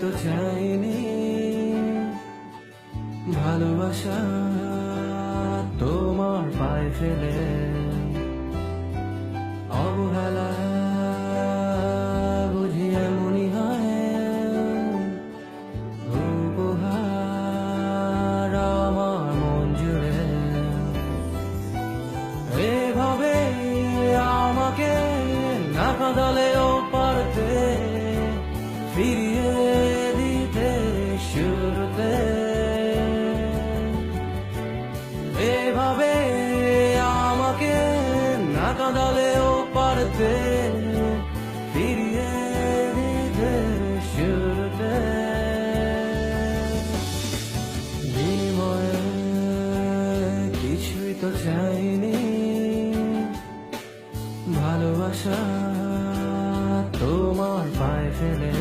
তো চাইনি ভালোবাসা তোমার পায়ে ফেলে, অবহেলা বুঝি এমনই হয়, উপহার আমার মন জুড়ে। এভাবে আমাকে না কাঁদালেও পারতে ফিরিয়ে দিতে শুরুতে, এভাবে আমাকে না কাঁদালেও পারতে ফিরিয়ে দিতে শুরুতে। বিনিময়ে কিছুই তো চাইনি ভালোবাসা তোমার পায়ে ফেলে।